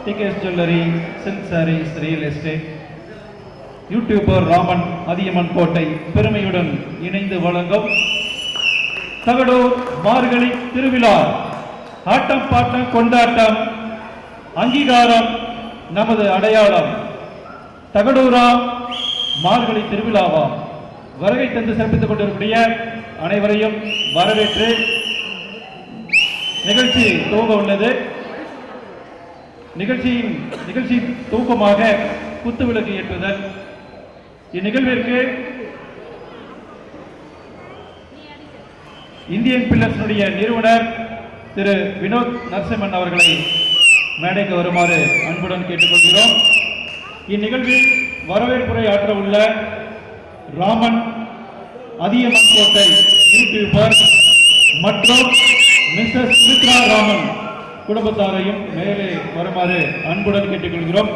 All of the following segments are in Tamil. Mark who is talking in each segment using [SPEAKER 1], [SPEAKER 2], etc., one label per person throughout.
[SPEAKER 1] TKS jewellery, silk saris, real estate, YouTuber Raman Athiyaman Kottai பெருமையுடன் இணைந்து வழங்கும் தகடூர் மார்கழி திருவிழா. ஆட்டம் பாட்டம் கொண்டாட்டம், அங்கீகாரம் நமது அடையாளம். தகடூரா மார்கழி திருவிழாவா வருகை தந்து சிறப்பித்துக் கொண்டிருக்கூடிய அனைவரையும் வரவேற்று நிகழ்ச்சி துவங்க உள்ளது. நிகழ்ச்சி துவக்கமாக குத்துவிளக்கு ஏற்றுதல். இந்நிகழ்விற்கு இந்தியன் பில்லர்ஸுடைய நிறுவனர் திரு வினோத் நரசிம்மன் அவர்களை மேடைக்கு வருமாறு அன்புடன் கேட்டுக்கொள்கிறோம். இந்நிகழ்வில் வரவேற்புரை ஆற்ற உள்ள ராமன் அதியமன் கோட்டை யூடியூபர் மற்றும் மிஸ்ஸஸ் சுமித்ரா ராமன் குடும்பத்தாரையும் மேலே வருமாறு அன்புடன் கேட்டுக்கொள்கிறோம்.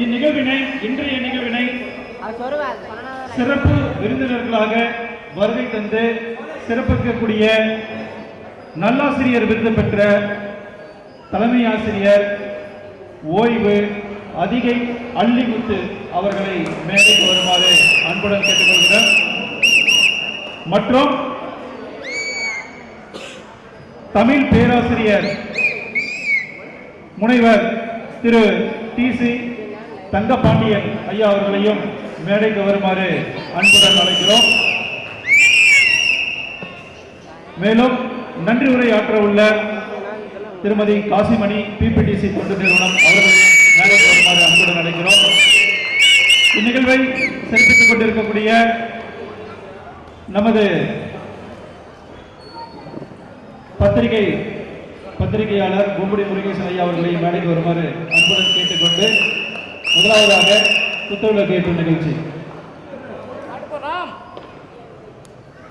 [SPEAKER 1] இன்றைய நிகழ்வினை சிறப்பு விருந்தினர்களாக வருகை தந்து சிறப்பிக்கக்கூடிய நல்லாசிரியர் விருது பெற்ற தலைமை ஆசிரியர் ஓய்வு அதிகை அள்ளிமுத்து அவர்களை மேடைக்கு வருமாறு அன்புடன் கேட்டுக்கொள்கிறோம். மற்றும் தமிழ் பேராசிரியர் முனைவர் திரு டி.சி. தங்கபாண்டியன் ஐயா அவர்களையும் மேடைக்கு வருமாறு அன்புடன் அழைக்கிறோம். மேலும் நன்றி உரை ஆற்ற உள்ள திருமதி காசிமணி பிபிடிசி தொண்டு நிறுவனம் அவர்களையும் மேடைக்கு வருமாறு அன்புடன் அழைக்கிறோம். இந்நிகழ்வை சிறப்பித்துக் கொண்டிருக்கக்கூடிய நமது பத்திரிகையாளர் கும்படி முருகேசன் ஐயா அவர்களையும் மேடைக்கு வருமாறு அன்புடன் கேட்டுக்கொண்டு முதலாவதாக குத்துவிளக்கு ஏற்றும் நிகழ்ச்சி.